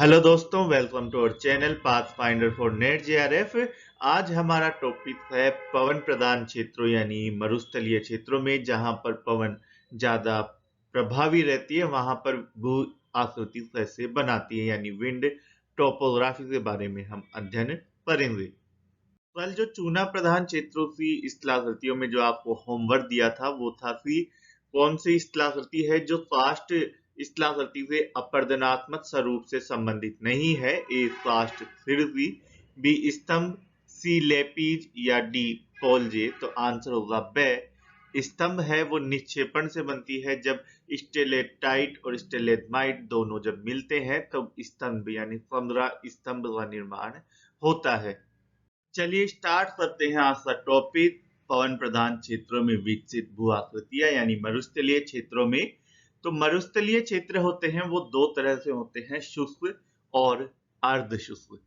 Hello दोस्तों, welcome to our channel path finder for NET JRF. आज हमारा topic है पवन प्रधान क्षेत्रों यानी मरुस्थलीय क्षेत्रों में जहां पर पवन ज्यादा प्रभावी रहती है वहां पर भू आकृति कैसे बनाती है यानी विंड टोपोग्राफी के बारे में हम अध्ययन करेंगे। कल जो चूना प्रधान क्षेत्रों की स्थलाकृतियों में जो आपको होमवर्क दिया था वो था कि कौन सी स्थलाकृति है जो कास्ट स्थलाकृति से अपरदनात्मक स्वरूप से संबंधित नहीं है। ए कास्ट फिरवी, बी स्तंभ, सी लेपीज या डी पोलजे। तो आंसर होगा बे। स्तंभ है वो निक्षेपण से बनती है। जब स्टेलेटाइट और स्टेलेमाइट दोनों जब मिलते हैं तब स्तंभ यानी 15 स्तंभ का निर्माण होता है। चलिए स्टार्ट करते हैं आज का टॉपिक, पवन प्रधान क्षेत्रों में विकसित भू आकृतियां यानी मरुस्थलीय क्षेत्रों में। तो मरुस्थलीय क्षेत्र होते हैं वो दो तरह से होते हैं, शुष्क और अर्ध शुष्क।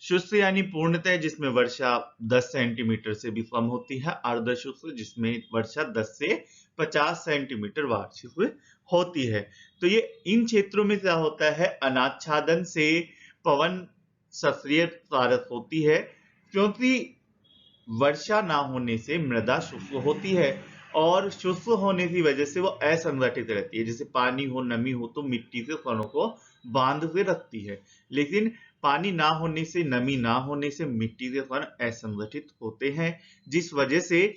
शुष्क यानी पूर्णतः जिसमें वर्षा 10 सेंटीमीटर से भी कम होती है, अर्ध शुष्क जिसमें वर्षा 10 से 50 सेंटीमीटर वार्षिक होती है। तो ये इन क्षेत्रों में क्या होता है, अनाच्छादन से पवन सक्रिय कारक होती है, क्योंकि वर्षा ना होने से मृदा शुष्क होती है और शुष्क होने की वजह से वो असंगठित रहती है। जैसे पानी हो, नमी हो तो मिट्टी के कणों को बांध के रखती है, लेकिन पानी ना होने से, नमी ना होने से मिट्टी के कण असंगठित होते हैं, जिस वजह से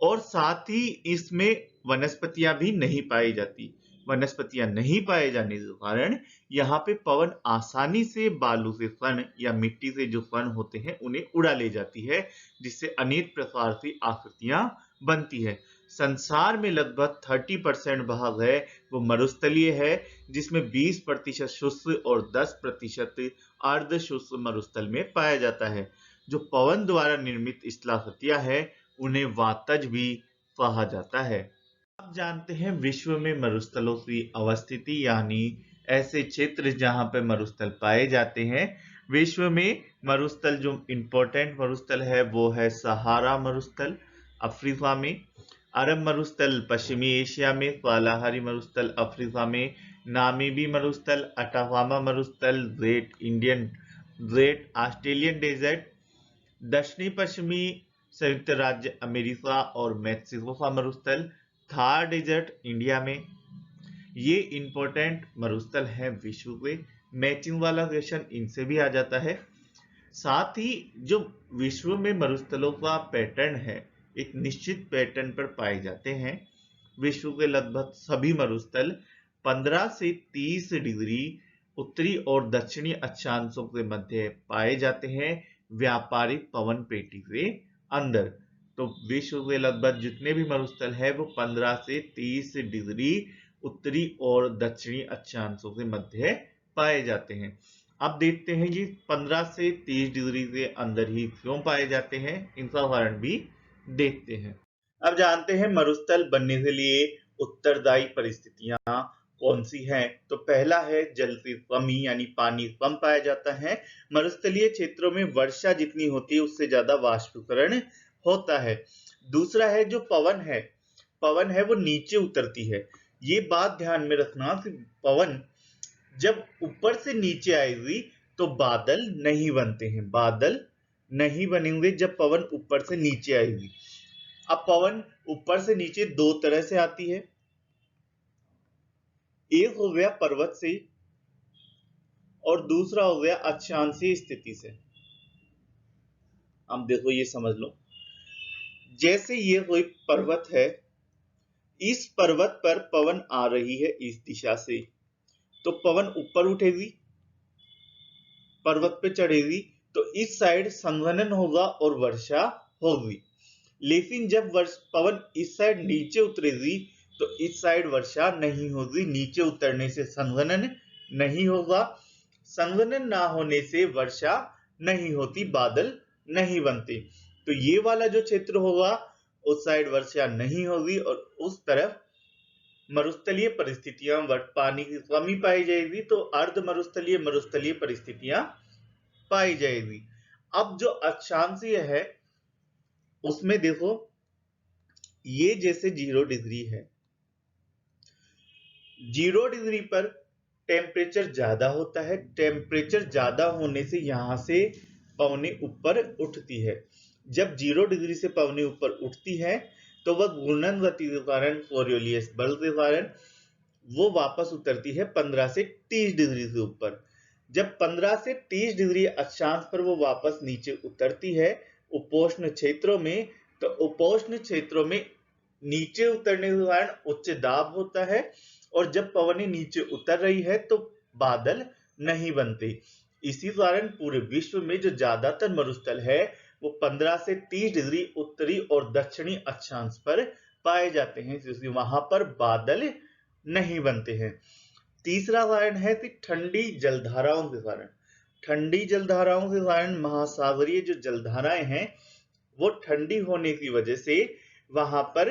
और साथ ही इसमें वनस्पतियां भी नहीं पाई जाती। वनस्पतियां नहीं पाए जाने के कारण यहाँ पे पवन आसानी से बालू से कण या मिट्टी से जो कण होते हैं उन्हें उड़ा ले जाती है, जिससे अनेक प्रकार की आकृतियां बनती है। संसार में लगभग 30% भाग है वो मरुस्थलीय है, जिसमें 20% शुष्क और 10% अर्ध शुष्क मरुस्थल में पाया जाता है। जो पवन द्वारा निर्मित स्थलाकृतियां है उन्हें वातज भी कहा जाता है। आप जानते हैं विश्व में मरुस्थलों की अवस्थिति यानी ऐसे क्षेत्र जहां पर मरुस्थल पाए जाते हैं। विश्व में मरुस्थल जो इंपॉर्टेंट मरुस्थल है वो है सहारा मरुस्थल अफ्रीका में, अरब मरुस्थल पश्चिमी एशिया में, कालाहारी मरुस्थल अफ्रीका में, नामीबी मरुस्थल, अटाकामा मरुस्थल, ग्रेट ऑस्ट्रेलियन डेजर्ट, दक्षिणी पश्चिमी संयुक्त राज्य अमेरिका और मैक्सिको का मरुस्थल, थार डेजर्ट इंडिया में। ये इंपॉर्टेंट मरुस्थल है विश्व के। मैचिंग वाला क्वेश्चन इनसे भी आ जाता है। साथ ही जो विश्व में मरुस्थलों का पैटर्न है एक निश्चित पैटर्न पर पाए जाते हैं। विश्व के लगभग सभी मरुस्थल 15 से 30 डिग्री उत्तरी और दक्षिणी अक्षांशों के मध्य पाए जाते हैं, व्यापारिक पवन पेटी के अंदर। तो विश्व के लगभग जितने भी मरुस्थल है वो 15 से 30 डिग्री उत्तरी और दक्षिणी अक्षांशों के मध्य पाए जाते हैं। अब देखते हैं ये 15 से 30 डिग्री के अंदर ही क्यों पाए जाते हैं, इनका कारण भी देखते हैं। अब जानते हैं मरुस्थल बनने के लिए उत्तरदायी परिस्थितियां कौन सी हैं। तो पहला है जल की कमी यानी पानी कम पाया जाता है। मरुस्थलीय क्षेत्रों में वर्षा जितनी होती है उससे ज्यादा वाष्पीकरण होता है। दूसरा है जो पवन है वो नीचे उतरती है। ये बात ध्यान में रखना कि पवन जब ऊपर से नीचे आएगी तो बादल नहीं बनते हैं, बादल नहीं बनेंगे जब पवन ऊपर से नीचे आएगी। अब पवन ऊपर से नीचे दो तरह से आती है, एक हो गया पर्वत से और दूसरा हो गया अक्षांशीय स्थिति से। अब देखो ये समझ लो, जैसे ये कोई पर्वत है, इस पर्वत पर पवन आ रही है इस दिशा से, तो पवन ऊपर उठेगी, पर्वत पे चढ़ेगी, तो इस साइड संघनन होगा और वर्षा होगी। लेकिन जब पवन इस साइड नीचे उतरेगी तो इस साइड वर्षा नहीं होगी। नीचे उतरने से संघनन नहीं होगा, संघनन ना होने से वर्षा नहीं होती, बादल नहीं बनते। तो ये वाला जो क्षेत्र होगा उस साइड वर्षा नहीं होगी और उस तरफ मरुस्थलीय परिस्थितियां पानी की कमी पाई जाएगी, तो अर्ध मरुस्थलीय मरुस्थलीय परिस्थितियां पाई जाएगी। अब जो अक्षांशीय है उसमें देखो ये जैसे 0 डिग्री है, 0 डिग्री पर टेम्परेचर ज्यादा होता है। टेम्परेचर ज्यादा होने से यहाँ से पवने ऊपर उठती है। जब 0 डिग्री से पवने ऊपर उठती है तो वह घूर्णन गति के कारण, कोरियोलियस बल के कारण वो वापस उतरती है 15 से 30 डिग्री से ऊपर। जब 15 से 30 डिग्री अक्षांश पर वो वापस नीचे उतरती है उपोष्ण क्षेत्रों में, तो उपोष्ण क्षेत्रों में नीचे उतरने के कारण उच्च दाब होता है, और जब पवनें नीचे उतर रही है तो बादल नहीं बनते। इसी कारण पूरे विश्व में जो ज्यादातर मरुस्थल है वो 15 से 30 डिग्री उत्तरी और दक्षिणी अक्षांश पर पाए जाते हैं, क्योंकि वहां पर बादल नहीं बनते हैं। तीसरा कारण है कि ठंडी जलधाराओं के कारण। ठंडी जलधाराओं के कारण महासागरीय जो जलधाराएं हैं वो ठंडी होने की वजह से वहां पर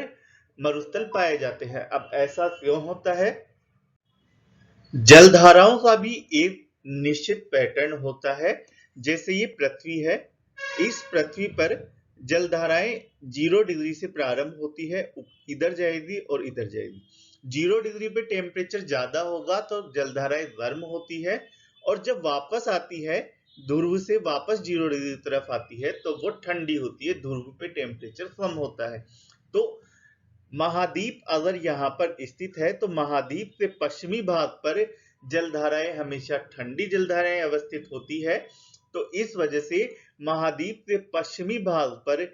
मरुस्थल पाए जाते हैं। अब ऐसा क्यों होता है? जलधाराओं का भी एक निश्चित पैटर्न होता है। जैसे ये पृथ्वी है, इस पृथ्वी पर जलधाराएं 0 डिग्री से प्रारंभ होती है, इधर जाएगी और इधर जाएगी। 0 डिग्री पे टेम्परेचर ज्यादा होगा तो जलधाराएं गर्म होती है, और जब वापस आती है ध्रुव से वापस 0 डिग्री की तरफ आती है तो वो ठंडी होती है, ध्रुव पे टेम्परेचर कम होता है। तो महाद्वीप अगर यहाँ पर स्थित है तो महाद्वीप के पश्चिमी भाग पर जलधाराएं हमेशा ठंडी जलधाराएं अवस्थित होती है। तो इस वजह से महाद्वीप के पश्चिमी भाग पर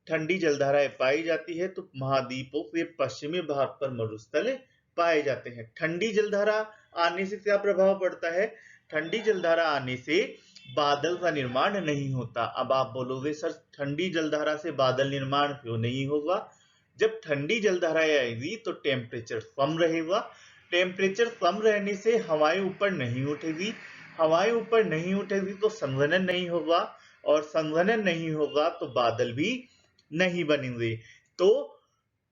ठंडी जलधाराएं पाई जाती है, तो महाद्वीपों के पश्चिमी भाग पर मरुस्थल पाए जाते हैं। ठंडी जलधारा आने से क्या प्रभाव पड़ता है? ठंडी जलधारा आने से बादल का निर्माण नहीं होता। अब आप बोलोगे सर ठंडी जलधारा से बादल निर्माण क्यों नहीं होगा? जब ठंडी जलधाराएं आएगी तो टेम्परेचर कम रहेगा। टेम्परेचर कम रहने से हवाएं ऊपर नहीं उठेगी। हवाएं ऊपर नहीं उठेगी तो संघनन नहीं होगा, और संघनन नहीं होगा तो बादल भी नहीं बनेंगे। तो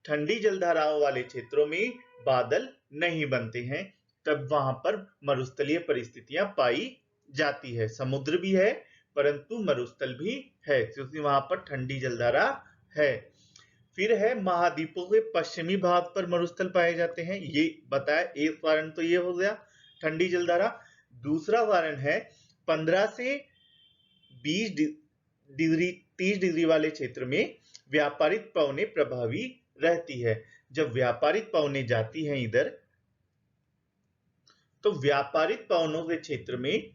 ठंडी जलधाराओं वाले क्षेत्रों में बादल नहीं बनते हैं, तब वहां पर मरुस्थलीय परिस्थितियां पाई जाती है। समुद्र भी है परंतु मरुस्थल भी है, क्योंकि वहां पर ठंडी जलधारा है। फिर है महाद्वीपों के पश्चिमी भाग पर मरुस्थल पाए जाते हैं। ये बताया, एक कारण तो ये हो गया ठंडी जलधारा। दूसरा कारण है 15 से 20 डिग्री 30 डिग्री वाले क्षेत्र में व्यापारिक पवनें प्रभावी रहती है। जब व्यापारिक पवनें जाती हैं इधर, तो व्यापारिक पवनों के क्षेत्र में,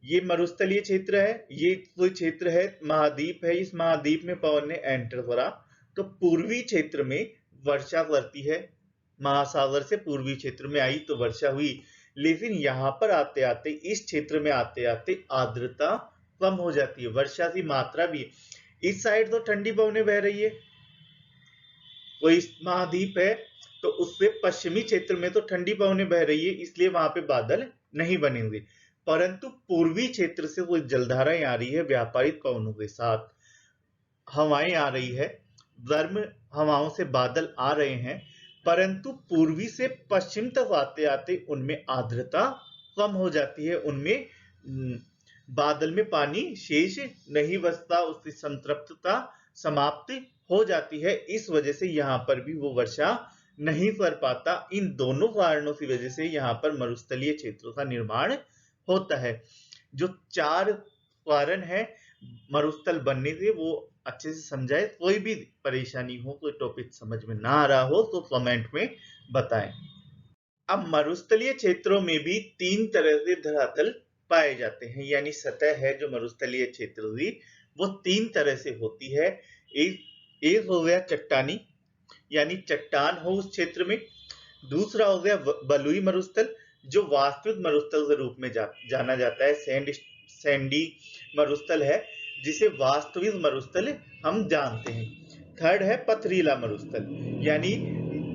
ये मरुस्थलीय क्षेत्र है, ये कोई क्षेत्र है, महाद्वीप है, इस महाद्वीप में पवन ने एंटर करा तो पूर्वी क्षेत्र में वर्षा करती है। महासागर से पूर्वी क्षेत्र में आई तो वर्षा हुई, लेकिन यहां पर आते आते, इस क्षेत्र में आते आते आर्द्रता कम हो जाती है, वर्षा की मात्रा भी। इस साइड तो ठंडी पवनें बह रही है, कोई महाद्वीप है तो उससे पश्चिमी क्षेत्र में तो ठंडी पवनें बह रही है, इसलिए वहां पे बादल नहीं बनेंगे। परंतु पूर्वी क्षेत्र से कोई जलधाराएं आ रही है, व्यापारिक पवनों के साथ हवाएं आ रही है, गर्म हवाओं से बादल आ रहे हैं, परंतु पूर्वी से पश्चिम तक आते आते उनमें आर्द्रता कम हो जाती है, उनमें बादल में पानी शेष नहीं बचता, उसकी संतृप्तता समाप्त हो जाती है। इस वजह से यहाँ पर भी वो वर्षा नहीं कर पाता। इन दोनों कारणों की वजह से यहाँ पर मरुस्थलीय क्षेत्रों का निर्माण होता है। जो 4 कारण है मरुस्थल बनने के, वो अच्छे से समझाए। कोई भी परेशानी हो, कोई टॉपिक समझ में ना आ रहा हो तो कमेंट में बताएं। अब मरुस्थलीय क्षेत्रों में भी 3 तरह के धरातल पाए जाते हैं, यानी सतह है जो मरुस्थलीय क्षेत्र की, वो 3 तरह से होती है। एक हो गया चट्टानी, यानी चट्टान हो उस क्षेत्र में। दूसरा हो गया बलुई मरुस्थल, जो वास्तविक मरुस्थल के रूप में जाना जाता है, सैंडी मरुस्थल है, जिसे वास्तविक मरुस्थल हम जानते हैं। थर्ड है पथरीला मरुस्थल, यानी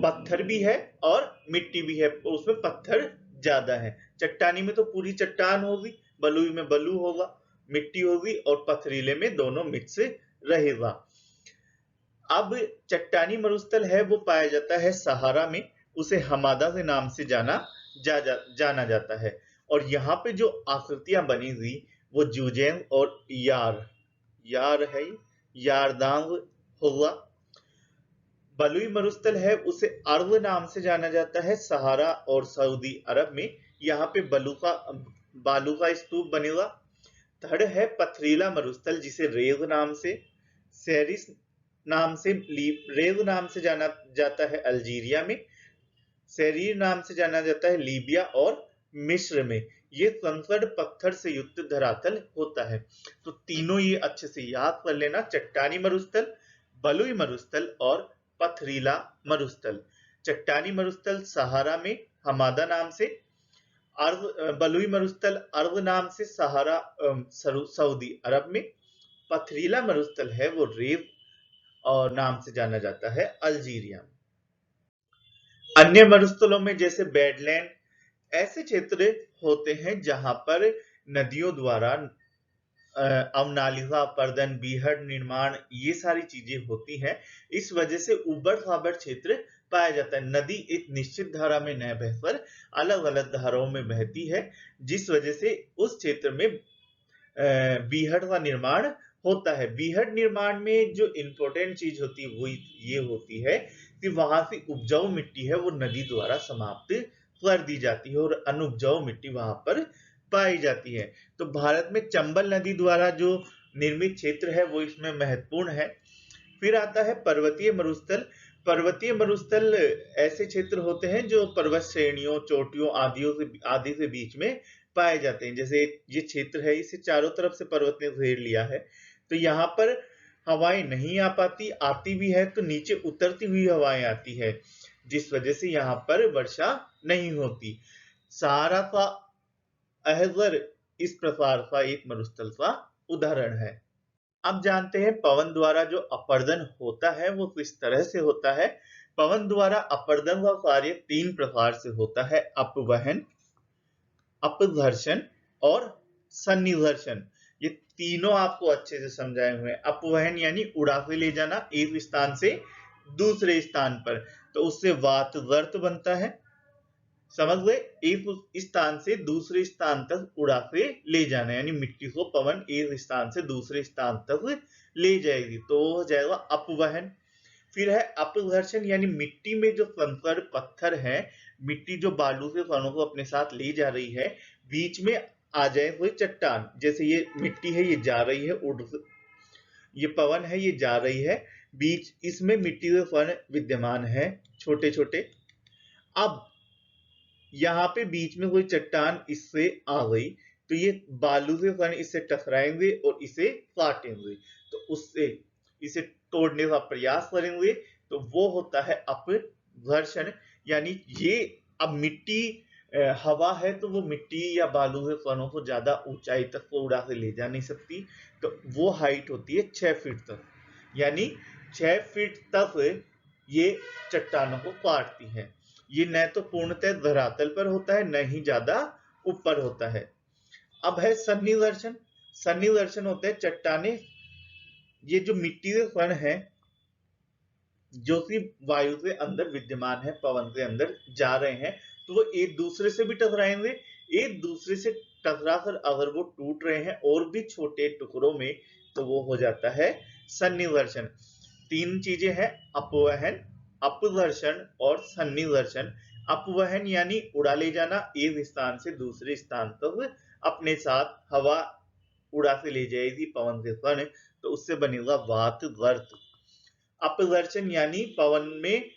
पत्थर भी है और मिट्टी भी है, उसमें पत्थर ज्यादा है। चट्टानी में तो पूरी चट्टान होगी, बलुई में बलू होगा, मिट्टी होगी, और पथरीले में दोनों मिक्स रहेगा। अब चट्टानी मरुस्थल है वो पाया जाता है सहारा में, उसे हमादा के नाम से जाना जाता है। और यहाँ पे जो आकृतियां बनी हुई वो जुजेंग और यार है, यारदांग होगा। बलुई मरुस्थल है उसे अर्द नाम से जाना जाता है सहारा और सऊदी अरब में। यहाँ पे बालू का स्तूप बनेगा। थर्ड है पथरीला मरुस्थल जिसे रेव नाम से, सेरिस नाम से, रेव नाम से जाना जाता है अल्जीरिया में, सेरीर नाम से जाना जाता है लीबिया और मिस्र में। ये कंकड़ पत्थर से युक्त धरातल होता है। तो तीनों ये अच्छे से याद कर लेना, चट्टानी मरुस्थल, बलुई मरुस्थल और पथरीला मरुस्थल। चट्टानी मरुस्थल सहारा में हमादा नाम से, बलुई मरुस्थल अर्द नाम से सहारा सऊदी अरब में, पथरीला मरुस्थल है वो रेव और नाम से जाना जाता है अल्जीरिया में। अन्य मरुस्थलों में जैसे बेडलैंड ऐसे क्षेत्र होते हैं जहां पर नदियों द्वारा अवनालिका, पर्दन, बीहड़ निर्माण ये सारी चीजें होती हैं। इस वजह से उबड़ खाबड़ क्षेत्र पाया जाता है। नदी एक निश्चित धारा में न बहकर अलग अलग धाराओं में बहती है, जिस वजह से उस क्षेत्र में बीहड़ का निर्माण होता है। बीहड़ निर्माण में जो इंपॉर्टेंट चीज होती है वो ये होती है कि वहां से उपजाऊ मिट्टी है वो नदी द्वारा समाप्त कर दी जाती है और अनुपजाऊ मिट्टी वहां पर पाई जाती है। तो भारत में चंबल नदी द्वारा जो निर्मित क्षेत्र है वो इसमें महत्वपूर्ण है। फिर आता है पर्वतीय मरुस्थल। पर्वतीय मरुस्थल ऐसे क्षेत्र होते हैं जो पर्वत श्रेणियों, चोटियों आदि से बीच में पाए जाते हैं। जैसे ये क्षेत्र है इसे चारों तरफ से पर्वत ने घेर लिया है, तो यहाँ पर हवाएं नहीं आ पाती, आती भी है तो नीचे उतरती हुई हवाएं आती है, जिस वजह से यहाँ पर वर्षा नहीं होती। सहारा का अहजर इस प्रकार का एक मरुस्थल का उदाहरण है। अब जानते हैं पवन द्वारा जो अपर्दन होता है वो किस तरह से होता है। पवन द्वारा अपर्दन का कार्य तीन प्रकार से होता है: अपवहन, अपघर्षण और सन्निघर्षण। ये तीनों आपको अच्छे से समझाए हुए हैं। अपवहन यानी उड़ा के ले जाना एक स्थान से दूसरे स्थान पर, तो उससे वात गर्त बनता है। समझ गए, एक स्थान से दूसरे स्थान तक उड़ा के ले जाना, यानी मिट्टी को पवन एक स्थान से दूसरे स्थान तक ले जाएगी, तो हो जाएगा अपवहन। फिर है अपघर्षण, यानी मिट्टी में जो कंकड़ पत्थर है, मिट्टी जो बालू के कणों को अपने साथ ले जा रही है, बीच में आ जाए कोई चट्टान, जैसे ये मिट्टी है ये जा रही है ये पवन है ये जा रही है, बीच इसमें मिट्टी के कण विद्यमान है छोटे छोटे। अब यहाँ पे बीच में कोई चट्टान इससे आ गई तो ये बालू के कण इससे टकराएंगे और इसे काटेंगे, तो उससे इसे तोड़ने का प्रयास करेंगे, तो वो होता है अपघर्षण। यानी ये अब मिट्टी हवा है तो वो मिट्टी या बालू के कणों को ज्यादा ऊंचाई तक को उड़ा के ले जा नहीं सकती, तो वो हाइट होती है 6 फीट तक, यानी 6 फीट तक ये चट्टानों को काटती है। ये न तो पूर्णतः धरातल पर होता है न ही ज्यादा ऊपर होता है। अब है सन्निघर्षण। सन्निघर्षण होता है चट्टाने, ये जो मिट्टी के कण है जो कि वायु के अंदर विद्यमान है, पवन के अंदर जा रहे हैं, तो वो एक दूसरे से भी टकराएंगे। एक दूसरे से टकराकर अगर वो टूट रहे हैं और भी छोटे टुकड़ों में, तो वो हो जाता है सन्निघर्षण। तीन चीजें हैं: अपवहन, अपघर्षण और सन्निघर्षण। अपवहन यानी उड़ा ले जाना, एक स्थान से दूसरे स्थान तक अपने साथ हवा उड़ा के ले जाएगी पवन के कण, तो उससे बनेगा वात गर्त। अपघर्षण यानी पवन में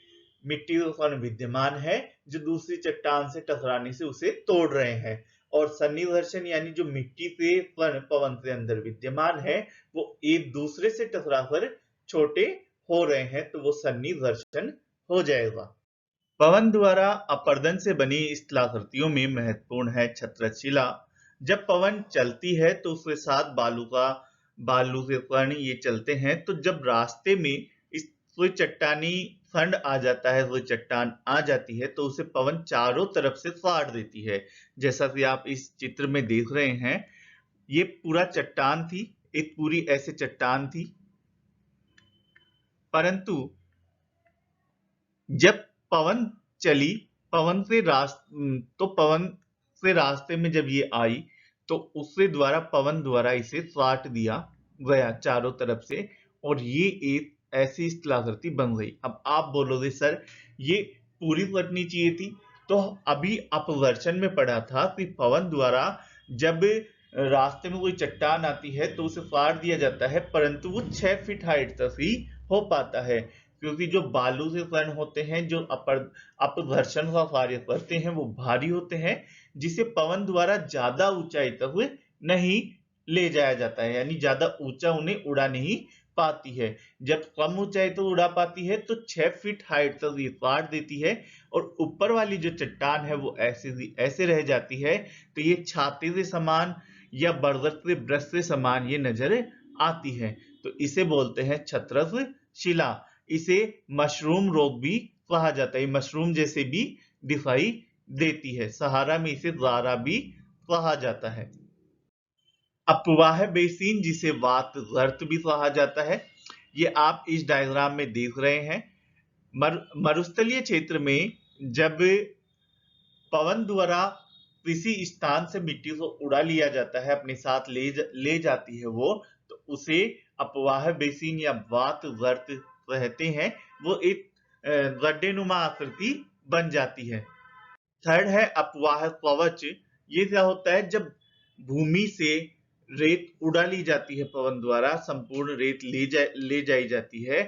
मिट्टी के कण विद्यमान है जो दूसरी चट्टान से टकराने से उसे तोड़ रहे हैं। और सन्निघर्षण यानी जो मिट्टी के कण पवन के अंदर विद्यमान है वो एक दूसरे से टकराकर छोटे हो रहे हैं, तो वो सन्निघर्षण हो जाएगा। पवन द्वारा अपर्दन से बनी स्थलाकृतियों में महत्वपूर्ण है छत्रशिला। जब पवन चलती है तो उसके साथ बालू के कण ये चलते हैं, तो जब रास्ते में कोई चट्टानी खंड आ जाता है, कोई चट्टान आ जाती है, तो उसे पवन चारों तरफ से फाड़ देती है। जैसा कि आप इस चित्र में देख रहे हैं, ये पूरा चट्टान थी, एक पूरी ऐसे चट्टान थी, परंतु जब पवन चली, पवन से रास्ते में जब ये आई, तो उससे द्वारा पवन द्वारा इसे काट दिया गया चारों तरफ से, और ये एक ऐसी स्थलाकृति बन गई। अब आप बोलोगे सर ये पूरी फटनी चाहिए थी, तो अभी अपवर्षण में पढ़ा था कि पवन द्वारा जब रास्ते में कोई चट्टान आती है तो उसे फाड़ दिया जाता है, परंतु वो 6 फीट हाइट तक ही हो पाता है, क्योंकि जो बालू के कण होते हैं जो अपघर्षण का कार्य करते हैं वो भारी होते हैं, जिसे पवन द्वारा ज्यादा ऊंचाई तक नहीं ले जाया जाता है, यानी ज्यादा ऊंचा उन्हें उड़ा नहीं पाती है। जब कम ऊंचाई तो उड़ा पाती है तो 6 फीट हाइट तक ये फाड़ देती है, और ऊपर वाली जो चट्टान है वो ऐसे रह जाती है। तो ये छाते के समान या बरगद के वृक्ष के समान ये नजर आती है, तो इसे बोलते हैं छत्रस शिला। इसे मशरूम रोग भी कहा जाता है, मशरूम जैसे भी दिखाई देती है। सहारा में इसे जारा भी कहा जाता है। अपवाह बेसिन, जिसे वात गर्त भी कहा जाता है, ये आप इस डायग्राम में देख रहे हैं। मरुस्थलीय क्षेत्र में जब पवन द्वारा किसी स्थान से मिट्टी को उड़ा लिया जाता है, अपने साथ ले जाती है वो, तो उसे अपवाह बेसिन या वात गर्त कहते हैं। वो एक गड्ढेनुमा आकृति बन जाती है। थर्ड है अपवाह कवच। ये क्या होता है, जब भूमि से रेत उड़ा ली जाती है पवन द्वारा, संपूर्ण रेत ले जाई जाती है,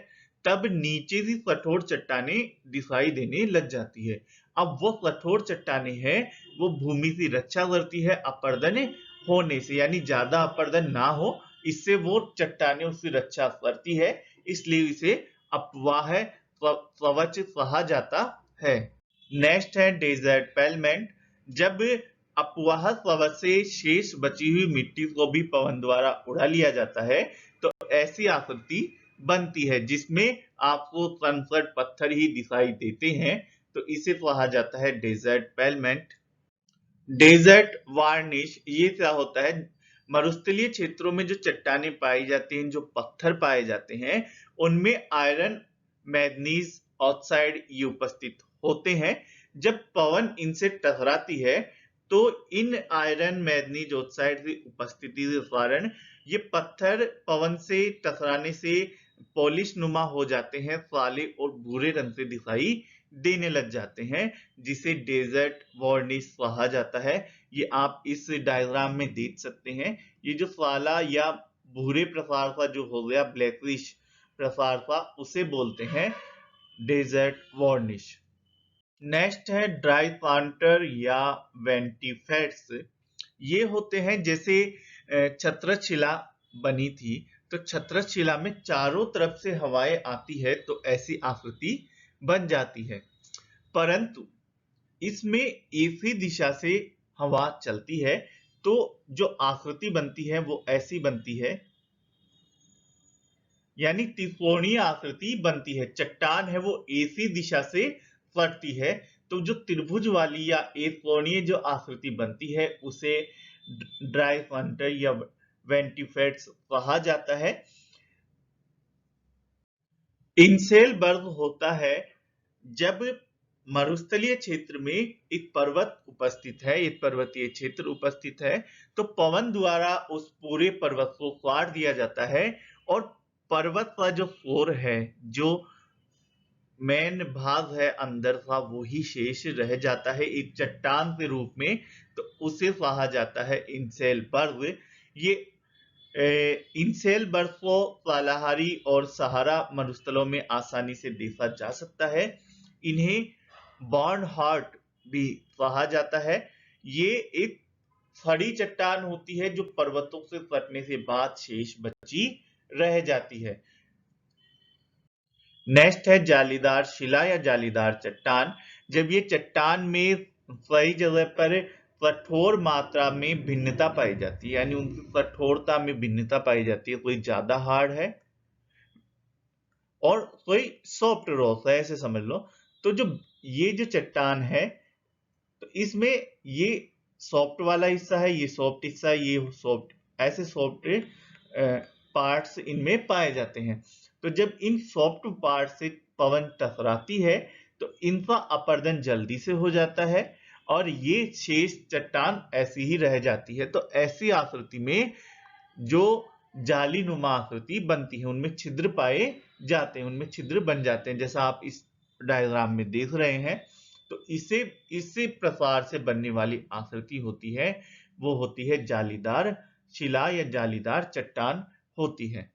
तब नीचे से कठोर चट्टानें दिखाई देने लग जाती है। अब वो कठोर चट्टानें हैं वो भूमि की रक्षा करती है अपरदन होने से, यानी ज्यादा अपरदन ना हो, इससे वो चट्टानें उसकी रक्षा करती है, इसलिए इसे अपवाह कवच कहा जाता है। नेक्स्ट है डेजर्ट पेलमेंट। जब अपवाह कवच से शेष बची हुई मिट्टी को भी पवन द्वारा उड़ा लिया जाता है तो ऐसी आकृति बनती है जिसमें आपको कंकड़ पत्थर ही दिखाई देते हैं, तो इसे कहा जाता है डेजर्ट पेलमेंट। डेजर्ट वार्निश, ये क्या होता है, मरुस्थलीय क्षेत्रों में जो चट्टानें पाई जाती हैं, जो पत्थर पाए जाते हैं, उनमें आयरन मैग्नीज ऑक्साइड ये उपस्थित होते हैं। जब पवन इनसे टकराती है तो इन आयरन मैग्नीज ऑक्साइड की उपस्थिति के कारण ये पत्थर पवन से टकराने से पॉलिश नुमा हो जाते हैं, काले और भूरे रंग से दिखाई देने लग जाते हैं, जिसे डेजर्ट वार्निश कहा जाता है। ये आप इस डायग्राम में देख सकते हैं। ये जो काला या भूरे प्रकार का जो हो गया, ब्लैकिश प्रकार का, उसे बोलते हैं डेजर्ट वार्निश। नेक्स्ट है ड्राई कांटर या वेंटिफेट्स। ये होते हैं जैसे छत्रशिला बनी थी, तो छत्रशिला में चारों तरफ से हवाएं आती है तो ऐसी आकृति बन जाती है, परंतु इसमें एक ही दिशा से हवा चलती है तो जो आकृति बनती है वो ऐसी बनती है, यानी त्रिकोणीय आकृति बनती है। चट्टान है वो एक ही दिशा से फटती है, तो जो त्रिभुज वाली या एक कोणीय जो आकृति बनती है उसे ड्राई कांटर या वेंटिफेट्स कहा जाता है। इनसेल बर्ग होता है जब मरुस्थलीय क्षेत्र में एक पर्वत उपस्थित है, एक पर्वतीय क्षेत्र उपस्थित है, तो पवन द्वारा उस पूरे पर्वत को काट दिया जाता है और पर्वत का जो कोर है, जो मेन भाग है अंदर का, वो ही शेष रह जाता है एक चट्टान के रूप में, तो उसे कहा जाता है इनसेल बर्ग। ये इनसेल बर्फ को कालाहारी और सहारा मरुस्थलों में आसानी से देखा जा सकता है। इन्हें बॉन्ड हार्ट भी कहा जाता है। ये एक खड़ी चट्टान होती है जो पर्वतों से कटने के बाद शेष बची रह जाती है। नेक्स्ट है जालीदार शिला या जालीदार चट्टान। जब ये चट्टान में कई जगह पर कठोर मात्रा में भिन्नता पाई जाती है, यानी उनकी कठोरता में भिन्नता पाई जाती है, कोई ज्यादा हार्ड है और कोई सॉफ्ट रॉक है, ऐसे समझ लो। तो जो ये जो चट्टान है तो इसमें ये सॉफ्ट वाला हिस्सा है, ये सॉफ्ट हिस्सा है, ये सॉफ्ट, ऐसे सॉफ्ट पार्ट्स इनमें पाए जाते हैं। तो जब इन सॉफ्ट पार्ट से पवन टकराती है तो इनका अपरदन जल्दी से हो जाता है और ये शेष चट्टान ऐसी ही रह जाती है। तो ऐसी आकृति में जो जाली नुमा आकृति बनती है उनमें छिद्र पाए जाते हैं, उनमें छिद्र बन जाते हैं, जैसा आप इस डायग्राम में देख रहे हैं। तो इसे प्रसार से बनने वाली आकृति होती है, वो होती है जालीदार शिला या जालीदार चट्टान होती है।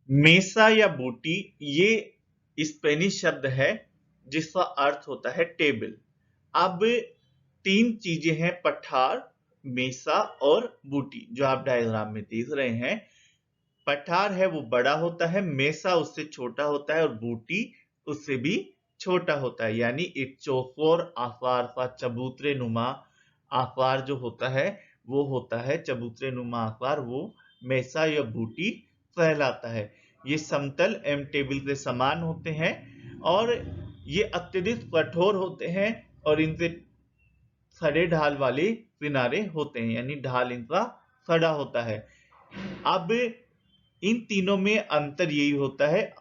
मेसा या बूटी ये स्पेनिश शब्द है जिसका अर्थ होता है टेबल। अब तीन चीजें हैं, पठार, मेसा और बूटी, जो आप डायग्राम में देख रहे हैं। पठार है वो बड़ा होता है, मेसा उससे छोटा होता है और बूटी उससे भी छोटा होता है। यानी एक चौकोर आकार का चबूतरे नुमा आकार जो होता है वो होता है चबूतरे नुमा आकार, वो मेसा या बूटी कहलाता है। ये समतल एवं टेबल के समान होते हैं और ये अत्यधिक कठोर होते हैं और इनसे सड़े ढाल वाले किनारे होते हैं, यानी ढाल इनका सड़ा होता है। अब इन तीनों में अंतर यही होता है,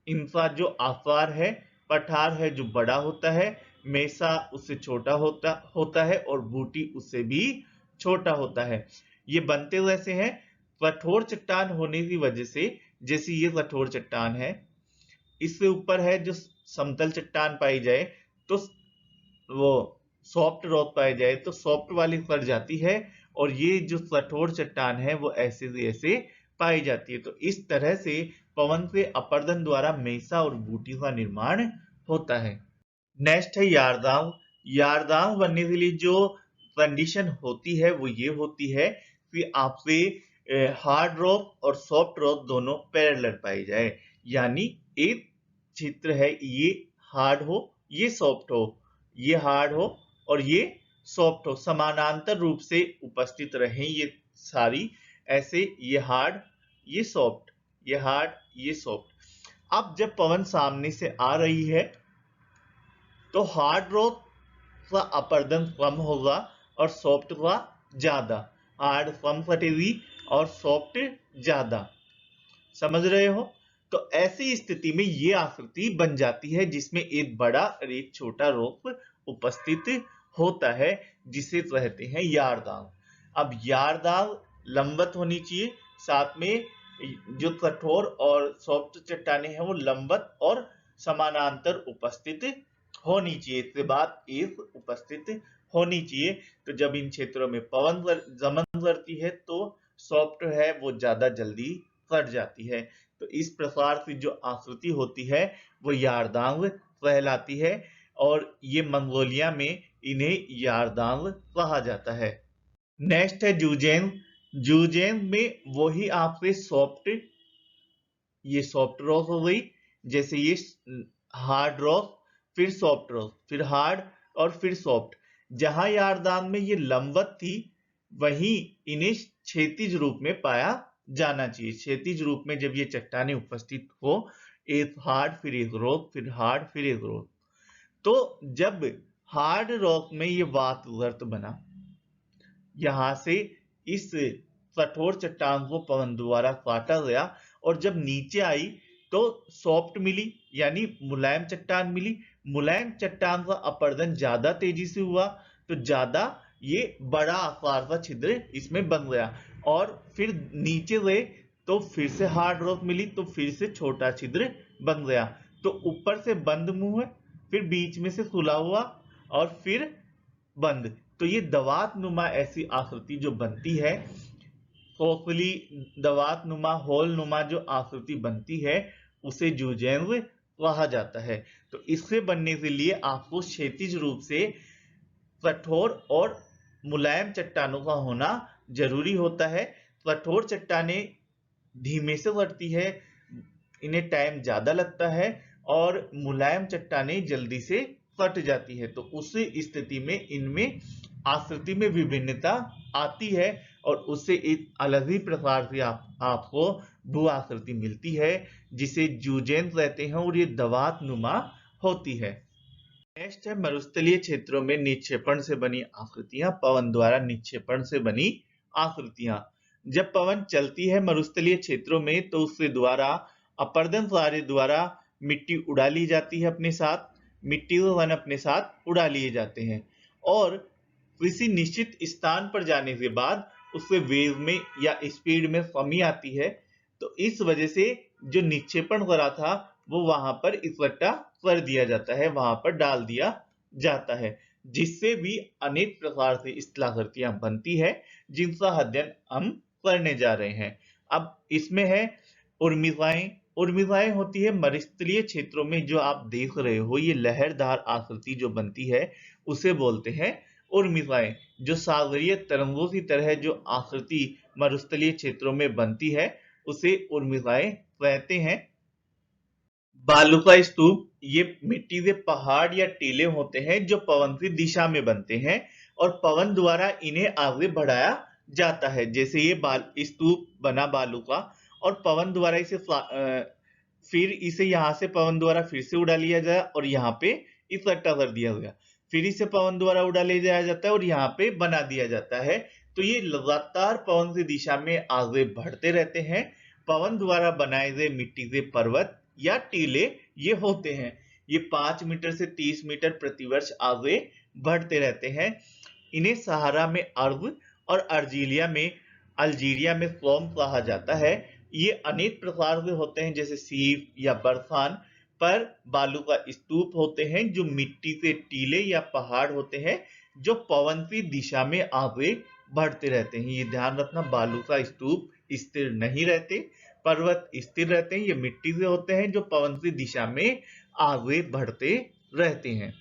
इनका जो आकार है, पठार है जो बड़ा होता है, मेसा उससे छोटा होता है और बूटी उससे भी छोटा होता है। ये बनते वैसे हैं, कठोर चट्टान होने की वजह से, जैसे ये कठोर चट्टान है, इससे ऊपर है जो समतल चट्टान पाई जाए तो वो सॉफ्ट रॉक पाई जाए तो सॉफ्ट वाली पड़ जाती है, और ये जो कठोर चट्टान है वो ऐसे से ऐसे पाई जाती है। तो इस तरह से पवन से अपर्दन द्वारा मेसा और बूटी का निर्माण होता है। नेक्स्ट है यारदांग। यारदांग बनने के लिए जो कंडीशन होती है वो ये होती है कि आपसे हार्ड रॉक और सॉफ्ट रॉक दोनों पैरेलल पाई जाए, यानी एक चित्र है ये हार्ड हो, ये सॉफ्ट हो, ये हार्ड हो और ये सॉफ्ट हो, समानांतर रूप से उपस्थित रहें ये सारी, ऐसे ये हार्ड, ये सॉफ्ट, ये हार्ड, ये सॉफ्ट। अब जब पवन सामने से आ रही है तो हार्ड रॉक का अपर्दन कम होगा और सॉफ्ट का ज्यादा, हार्ड कम फटेगी और सॉफ्ट ज्यादा। समझ रहे हो? तो ऐसी स्थिति में ये आकृति बन जाती है जिसमें एक बड़ा और एक छोटा रॉक उपस्थित होता है, जिसे कहते हैं यारदांग। अब यारदांग लंबवत होनी चाहिए, साथ में जो कठोर और सॉफ्ट चट्टाने हैं वो लंबवत और समानांतर उपस्थित होनी चाहिए, इसके बाद एक उपस्थित होनी चाहिए। तो जब इन क्षेत्रों में पवन गमन करती है तो सॉफ्ट है वो ज्यादा जल्दी कट जाती है। तो इस प्रकार से जो आकृति होती है वो यारदांग कहलाती है और ये मंगोलिया में इन्हें यारदांग कहा जाता है। नेक्स्ट है जूजेन। जूजेन में वही आपके सॉफ्ट, ये सॉफ्ट रॉक हो गई, जैसे ये हार्ड रॉक, फिर सॉफ्ट रॉक, फिर हार्ड और फिर सॉफ्ट। जहां यारदांग में ये लंबवत थी वहीं इन्हें क्षैतिज रूप में पाया जाना चाहिए। क्षैतिज रूप में जब ये चट्टानें उपस्थित हो, एक हार्ड फिर एक रॉक, फिर हार्ड फिर एक रॉक, तो जब हार्ड रॉक में ये वातवर्त बना, यहां से इस कठोर चट्टान को पवन द्वारा काटा गया और जब नीचे आई तो सॉफ्ट मिली, यानी मुलायम चट्टान मिली। मुलायम चट्टान का अपर्दन ज्यादा तेजी से हुआ तो ज्यादा ये बड़ा आकार का छिद्र इसमें बन गया, और फिर नीचे गए तो फिर से हार्ड रॉक मिली तो फिर से छोटा छिद्र बन गया। तो ऊपर से बंद मुंह है, फिर बीच में से खुला हुआ और फिर बंद। तो ये दवात नुमा ऐसी आकृति जो बनती है, खोखली दवात नुमा होल नुमा जो आकृति बनती है उसे जूजेंग कहा जाता है। तो इससे बनने के लिए आपको क्षैतिज रूप से कठोर और मुलायम चट्टानों का होना जरूरी होता है। कठोर चट्टाने धीमे से बढ़ती है, इन्हें टाइम ज्यादा लगता है, और मुलायम चट्टाने जल्दी से कट जाती है। तो उस स्थिति में इनमें आकृति में विभिन्नता आती है और उससे एक अलग ही प्रकार से आपको भू आकृति मिलती है जिसे जूजेन कहते हैं और ये दवात नुमा होती है। नेक्स्ट है मरुस्थलीय क्षेत्रों में निक्षेपण से बनी आकृतियां, पवन द्वारा निक्षेपण से बनी आकृतियां। जब पवन चलती है मरुस्थलीय क्षेत्रों में तो उसके द्वारा अपर्दन कार्य द्वारा मिट्टी उड़ा ली जाती है अपने साथ, मिट्टी व वन अपने साथ उड़ा लिए जाते हैं, और किसी निश्चित स्थान पर जाने के बाद उससे वेव में या स्पीड में कमी आती है। तो इस वजह से जो निक्षेपण करा था वो वहां पर इकट्ठा कर दिया जाता है, वहां पर डाल दिया जाता है, जिससे भी अनेक प्रकार से स्थलाकृतियां बनती है, जिनका अध्ययन हम करने जा रहे हैं। अब इसमें है उर्मिकाएं। उर्मिकाएं होती है मरुस्थलीय क्षेत्रों में, जो आप देख रहे हो ये लहरदार आकृति जो बनती है उसे बोलते हैं उर्मिकाएं। जो सागरीय तरंगों की तरह जो आकृति मरुस्थलीय क्षेत्रों में बनती है उसे उर्मिकाएं कहते हैं। बालू का स्तूप, ये मिट्टी के पहाड़ या टीले होते हैं जो पवन की दिशा में बनते हैं और पवन द्वारा इन्हें आगे बढ़ाया जाता है। जैसे ये स्तूप बना बालू का और पवन द्वारा फिर इसे यहाँ से पवन द्वारा फिर से उड़ा लिया जाए और यहाँ पे इकट्ठा कर दिया गया, फिर इसे पवन द्वारा उड़ा ले जाया जाता है और यहाँ पे बना दिया जाता है। तो ये लगातार पवन की दिशा में आगे बढ़ते रहते हैं। पवन द्वारा बनाए गए मिट्टी के पर्वत या टीले ये होते हैं। ये 5 मीटर से 30 मीटर प्रतिवर्ष आगे बढ़ते रहते हैं। इन्हें सहारा में अर्ब और अल्जीरिया में फोम कहा जाता है। ये अनेक प्रकार के होते हैं, जैसे सीप या बरफान पर बालू का स्तूप होते हैं, जो मिट्टी के टीले या पहाड़ होते हैं जो पवन की दिशा में आगे बढ़ते रहते हैं। ये ध्यान रखना, बालू का स्तूप स्थिर नहीं रहते, पर्वत स्थिर रहते हैं। ये मिट्टी से होते हैं जो पवन की दिशा में आगे बढ़ते रहते हैं।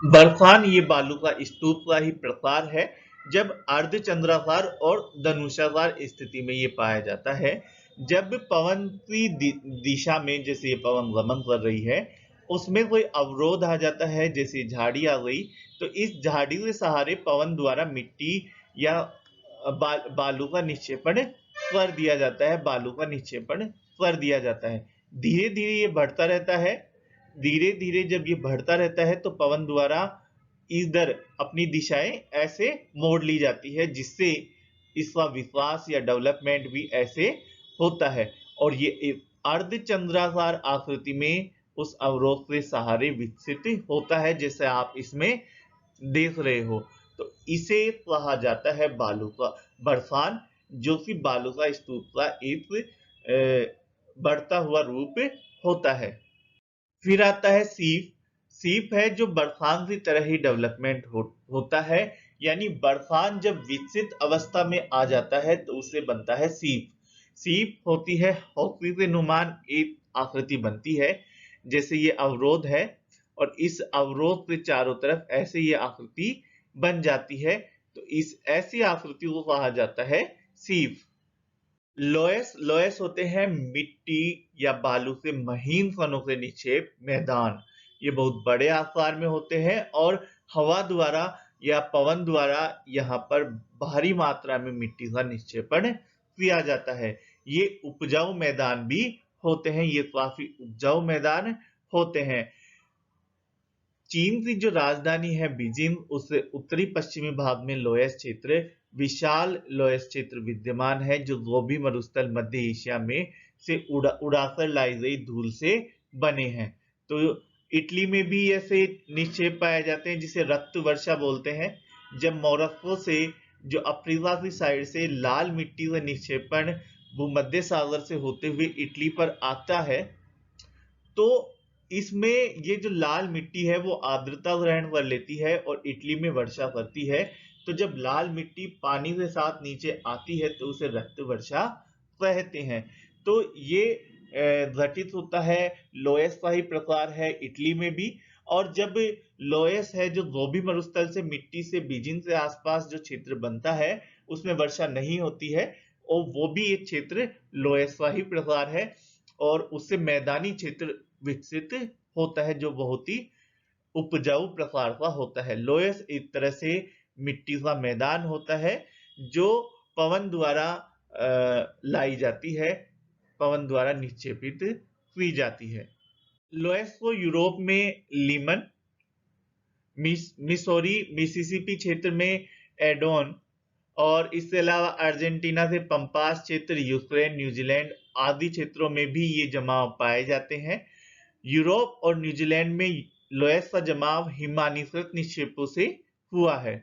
बर्फान ये बालू का स्तूप का ही प्रकार है, जब अर्धचंद्राकार और धनुषाकार स्थिति में ये पाया जाता है। जब पवन की दिशा में, जैसे ये पवन गमन कर रही है, उसमें कोई अवरोध आ जाता है, जैसे झाड़ी आ गई, तो इस झाड़ी के सहारे पवन द्वारा मिट्टी या बालू का निक्षेपण कर दिया जाता है। बालू का निक्षेपण कर दिया जाता है। धीरे धीरे ये बढ़ता रहता है। धीरे धीरे जब ये बढ़ता रहता है तो पवन द्वारा इधर अपनी दिशाएं ऐसे मोड़ ली जाती है, जिससे इसका विकास या डेवलपमेंट भी ऐसे होता है और ये अर्धचंद्राकार आकृति में उस अवरोध के सहारे विकसित होता है, जैसे आप इसमें देख रहे हो। तो इसे कहा जाता है बालू का बर्फान, जो कि बालू का स्तूप का एक बढ़ता हुआ रूप होता है। फिर आता है सीप। सीप है जो बर्फान की तरह ही डेवलपमेंट होता है, यानी बर्फान जब विकसित अवस्था में आ जाता है तो उसे बनता है सीप। सीप होती है हॉकी के नुमान एक आकृति बनती है, जैसे ये अवरोध है और इस अवरोध के चारों तरफ ऐसे ये आकृति बन जाती है, तो इस ऐसी आकृति को कहा जाता है सीप। लोयस होते हैं मिट्टी या बालू से महीन कणों के निक्षेप मैदान। ये बहुत बड़े आकार में होते हैं और हवा द्वारा या पवन द्वारा यहाँ पर भारी मात्रा में मिट्टी का निक्षेपण किया जाता है। ये उपजाऊ मैदान भी होते हैं, ये काफी उपजाऊ मैदान होते हैं। चीन की जो राजधानी है बीजिंग, उससे उत्तरी पश्चिमी भाग में लोयस क्षेत्र, विशाल लोयस क्षेत्र विद्यमान है, जो गोबी मरुस्थल मध्य एशिया में से उड़ाकर लाई गई धूल से बने हैं। तो इटली में भी ऐसे निक्षेप पाए जाते हैं, जिसे रक्त वर्षा बोलते हैं। जब मोरक्को से, जो अफ्रीका की साइड से लाल मिट्टी का निक्षेपण भूमध्य सागर से होते हुए इटली पर आता है, तो इसमें ये जो लाल मिट्टी है वो आर्द्रता ग्रहण कर लेती है और इटली में वर्षा करती है। तो जब लाल मिट्टी पानी के साथ नीचे आती है तो उसे रक्त वर्षा कहते हैं। तो ये घटित होता है, लोयस का ही प्रकार है इटली में भी। और जब लोयस है जो गोबी मरुस्थल से मिट्टी से बीजिंग से आसपास जो क्षेत्र बनता है उसमें वर्षा नहीं होती है, और वो भी एक क्षेत्र लोयस का ही प्रकार है और उससे मैदानी क्षेत्र विकसित होता है जो बहुत ही उपजाऊ प्रकार का होता है। लोयस एक तरह से मिट्टी का मैदान होता है जो पवन द्वारा लाई जाती है, पवन द्वारा निक्षेपित की जाती है। लोयस को यूरोप में लीमन, मिसौरी, मिसिसिपी क्षेत्र में एडोन और इसके अलावा अर्जेंटीना से पंपास क्षेत्र, यूक्रेन, न्यूजीलैंड आदि क्षेत्रों में भी ये जमाव पाए जाते हैं। यूरोप और न्यूजीलैंड में लोयस का जमाव हिमानीकृत निक्षेपों से हुआ है।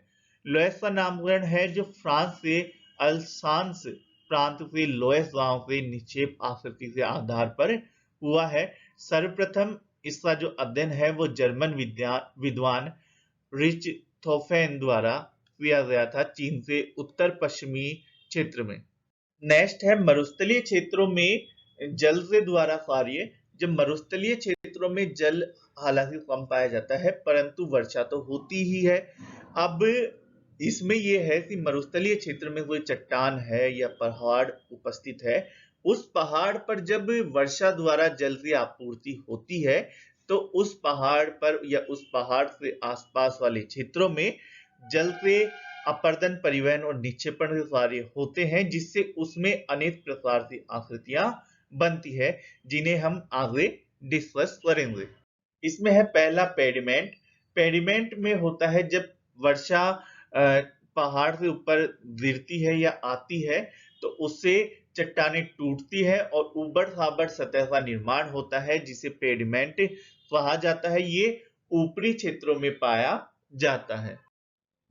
लोयस का नामकरण है जो फ्रांस से अल्सांस प्रांत से, लोएस गांव से निक्षेप आकृति से आधार पर हुआ है। सर्वप्रथम इसका जो अध्ययन है वो जर्मन विद्वान रिचथोफेन द्वारा किया गया था, चीन से उत्तर पश्चिमी क्षेत्र में। नेक्स्ट है मरुस्थलीय क्षेत्रों में जल से द्वारा कार्य। जब मरुस्थलीय क्षेत्रों में जल हालांकि कम पाया जाता है परंतु वर्षा तो होती ही है। अब इसमें यह है कि मरुस्थलीय क्षेत्र में कोई चट्टान है या पहाड़ उपस्थित है, उस पहाड़ पर जब वर्षा द्वारा जल की आपूर्ति होती है तो उस पहाड़ पर या उस पहाड़ से आसपास वाले क्षेत्रों में जल के अपर्दन, परिवहन और निक्षेपण के कार्य होते हैं, जिससे उसमें अनेक प्रकार की आकृतियां बनती है, जिन्हें हम आगे डिस्कस करेंगे। इसमें है पहला पेडिमेंट। पेडिमेंट में होता है जब वर्षा पहाड़ से ऊपर गिरती है या आती है तो उससे चट्टानें टूटती है और उबड़ खाबड़ सतह का निर्माण होता है, जिसे पेडिमेंट कहा जाता है। ये ऊपरी क्षेत्रों में पाया जाता है।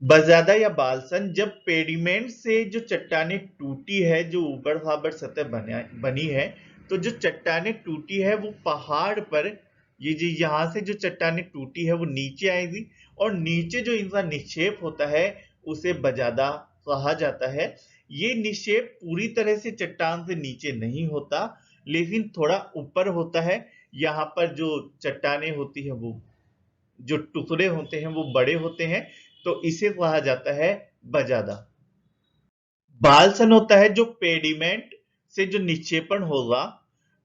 बजादा या बालसन, जब पेडिमेंट से जो चट्टानें टूटी है, जो ऊबड़ खाबड़ सतह बनी है, तो जो चट्टानें टूटी है वो पहाड़ पर, ये जो यहाँ से जो चट्टानें टूटी है वो नीचे आएगी और नीचे जो इनका निक्षेप होता है उसे बजादा कहा जाता है। ये निक्षेप पूरी तरह से चट्टान से नीचे नहीं होता लेकिन थोड़ा ऊपर होता है। यहाँ पर जो चट्टानें होती है वो जो टुकड़े होते हैं वो बड़े होते हैं, तो इसे कहा जाता है बजादा। बालसन होता है जो पेडिमेंट से जो निक्षेपण होगा।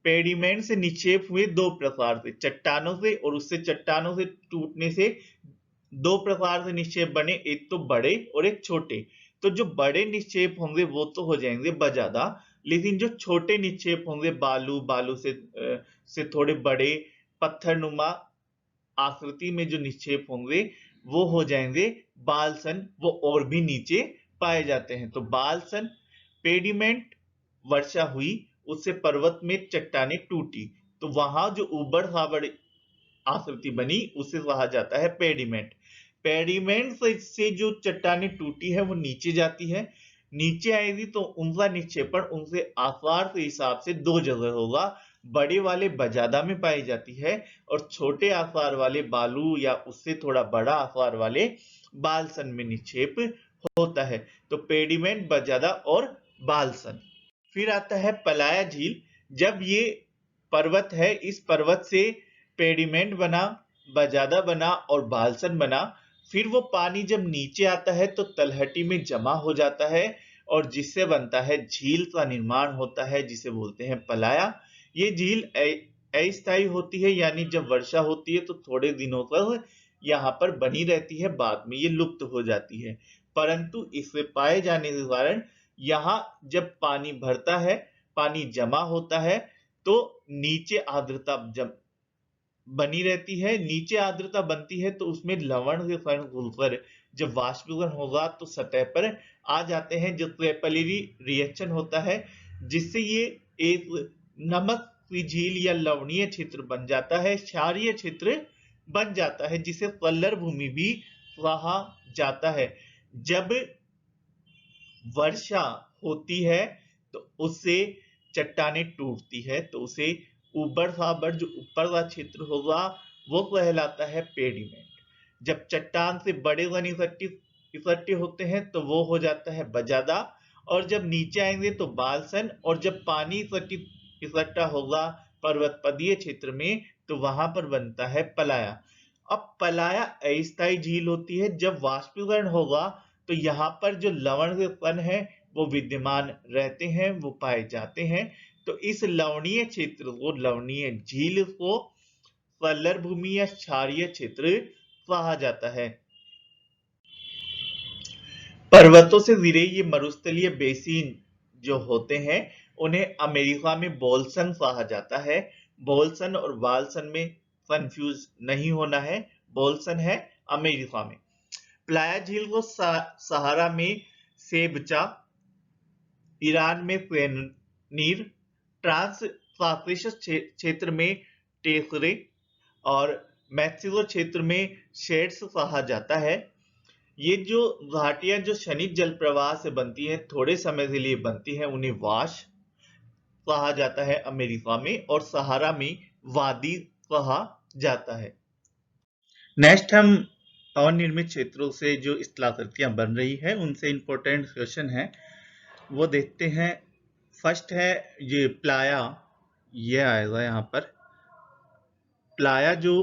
पेडिमेंट से निक्षेप हुए दो प्रकार से, चट्टानों से और उससे चट्टानों से टूटने से दो प्रकार से निक्षेप बने, एक तो बड़े और एक छोटे। तो जो बड़े निक्षेप होंगे वो तो हो जाएंगे बजादा, लेकिन जो छोटे निक्षेप होंगे बालू से थोड़े बड़े पत्थरनुमा आकृति में जो निक्षेप होंगे वो हो जाएंगे बालसन, वो और भी नीचे पाए जाते हैं। तो बालसन, पेडिमेंट, वर्षा हुई उससे पर्वत में चट्टानें टूटी तो वहां जो उबड़ खाबड़ आकृति बनी उसे कहा जाता है पेडिमेंट। पेडिमेंट से जो चट्टानें टूटी है वो नीचे जाती है, नीचे आएगी तो उनका निक्षेपण उनसे आकार के हिसाब से दो जगह होगा। बड़े वाले बजादा में पाई जाती है और छोटे आकार वाले बालू या उससे थोड़ा बड़ा आकार वाले बालसन में निक्षेप होता है। तो पेडिमेंट, बजादा और बालसन। फिर आता है पलाया झील। जब ये पर्वत है, इस पर्वत से पेडिमेंट बना, बजादा बना और बालसन बना, फिर वो पानी जब नीचे आता है तो तलहटी में जमा हो जाता है और जिससे बनता है झील का निर्माण होता है, जिसे बोलते हैं पलाया। ये झील अस्थायी होती है, यानी जब वर्षा होती है तो थोड़े दिनों तक यहाँ पर बनी रहती है, बाद में ये लुप्त हो जाती है। परंतु इसे पाए जाने के कारण यहाँ जब पानी भरता है, पानी जमा होता है तो नीचे आर्द्रता जब बनी रहती है, नीचे आर्द्रता बनती है तो उसमें लवण के कण घुलकर जब वाष्पीकरण होगा तो सतह पर आ जाते हैं, जो कैपिलरी रिएक्शन होता है, जिससे ये एक नमक की झील या लवणीय क्षेत्र बन जाता है, क्षारीय क्षेत्र बन जाता है, जिसे कल्लर भूमि भी कहा जाता है। जब वर्षा होती है तो उससे चट्टानें टूटती है तो उसे ऊबड़ खाबड़ जो ऊपर का क्षेत्र होगा वो कहलाता है पेडिमेंट। जब चट्टान से बड़े कण इकट्ठे होते हैं तो वो हो जाता है बजादा, और जब नीचे आएंगे तो बालसन, और जब पानी इकट्ठा होगा पर्वतपदीय क्षेत्र में तो वहां पर बनता है पलाया। अब पलाया अस्थायी झील होती है। जब वाष्पीकरण होगा तो यहाँ पर जो लवण के कण है वो विद्यमान रहते हैं, वो पाए जाते हैं। तो इस लवणीय क्षेत्र को, लवणीय झील को कल्लर भूमि या क्षारीय क्षेत्र कहा जाता है। पर्वतों से घिरे ये मरुस्थलीय बेसिन जो होते हैं उन्हें अमेरिका में बोल्सन कहा जाता है। बोल्सन और बालसन में कंफ्यूज नहीं होना है, बोल्सन है अमेरिका में। प्लाया झील को सहारा में सेबचा, ईरान में फेनीर, ट्रांस काकेशस क्षेत्र में टेसरे और मैक्सिको क्षेत्र में शेड्स कहा जाता है। ये जो घाटियां जो क्षणिक जल प्रवाह से बनती हैं, थोड़े समय के लिए बनती हैं, उन्हें वाश कहा जाता है अमेरिका में, और सहारा में वादी कहा जाता है। नेक्स्ट हम पवन निर्मित क्षेत्रों से जो स्थलाकृतियां बन रही है उनसे इंपॉर्टेंट क्वेश्चन है वो देखते हैं। फर्स्ट है ये प्लाया, ये आएगा यहाँ पर। प्लाया जो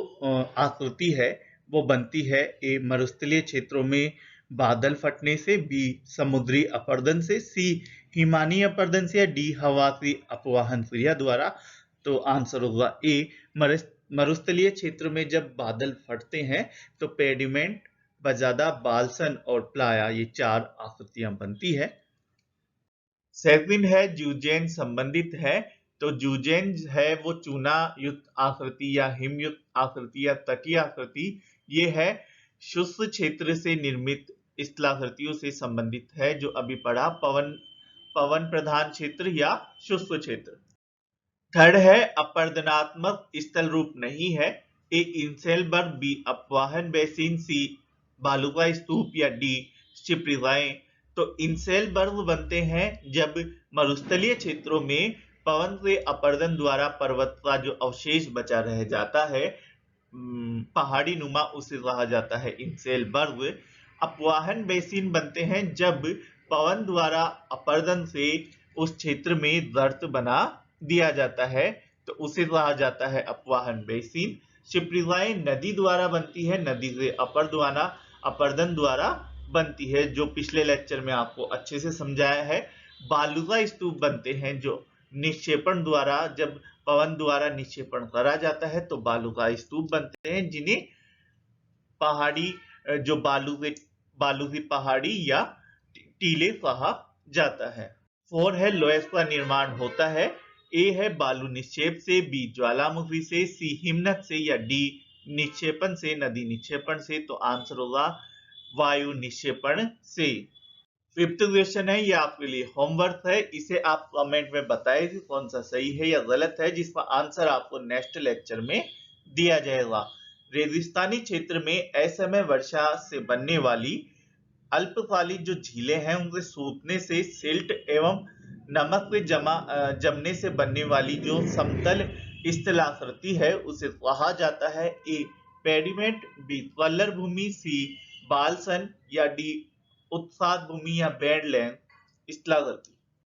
आकृति है वो बनती है ए मरुस्थलीय क्षेत्रों में बादल फटने से, बी समुद्री अपरदन से, सी हिमानी अपरदन से, या डी हवा की अपवाहन क्रिया द्वारा। तो आंसर होगा ए मरुस्थलीय क्षेत्र में जब बादल फटते हैं तो पेडिमेंट, बजादा, बालसन और प्लाया, ये चार आकृतियां बनती है। सेकंड है जूजेन संबंधित है। तो जूजेन है वो चूना युक्त आकृति या हिम युक्त आकृति या तकीय आकृति, ये है शुष्क क्षेत्र से निर्मित स्थलाकृतियों से संबंधित है, जो अभी पढ़ा पवन प्रधान क्षेत्र या शुष्क क्षेत्र। थर्ड है अपर्दनात्मक स्थल रूप नहीं है। ए इंसेलबर्ग, बी अपवाहन बेसिन, सी बालुका स्तूप, या डी शिप्रिगाएं। तो इंसेलबर्ग बनते हैं जब मरुस्थलीय क्षेत्रों में पवन से अपर्दन द्वारा पर्वत का जो अवशेष बचा रह जाता है पहाड़ी नुमा, उसे कहा जाता है इंसेलबर्ग। अपवाहन बेसिन बनते हैं जब पवन द्वारा अपर्दन से उस क्षेत्र में गर्त बना दिया जाता है, तो उसे कहा जाता है अपवाहन बेसिन। शिप्रिगाएं नदी द्वारा बनती है, नदी से अपर्दन द्वारा बनती है, जो पिछले लेक्चर में आपको अच्छे से समझाया है। बालुका स्तूप बनते हैं जो निक्षेपण द्वारा, जब पवन द्वारा निक्षेपण करा जाता है तो बालुका स्तूप बनते हैं, जिन्हें पहाड़ी जो बालू की पहाड़ी या टीले कहा जाता है। 4 है लोयस का निर्माण होता है। ए है बालू निक्षेप से, बी ज्वालामुखी से, सी हिमनद से, या डी निक्षेपण से, नदी निक्षेपण से। तो आंसर होगा वायु निक्षेपण से। फिफ्थ क्वेश्चन है, ये आपके लिए होमवर्क है, इसे आप कमेंट में बताएं कि कौन सा सही है या गलत है, जिसका आंसर आपको नेक्स्ट लेक्चर में दिया जाएगा। रेगिस्तानी क्षेत्र में असमय वर्षा से बनने वाली अल्पकालिक जो झीलें हैं उनके सूखने से सिल्ट एवं नमक के जमने से बनने वाली जो समतल स्थलाकृति है उसे कहा जाता है ए पेडिमेंट, बी कल्लर भूमि, सी बालसन, या डी उत्साद भूमि या बेडलैंड स्थलाकृति।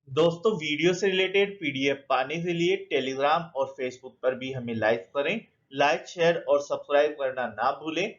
दोस्तों वीडियो से रिलेटेड पीडीएफ पाने के लिए टेलीग्राम और फेसबुक पर भी हमें लाइक करें। लाइक, शेयर और सब्सक्राइब करना ना भूलें।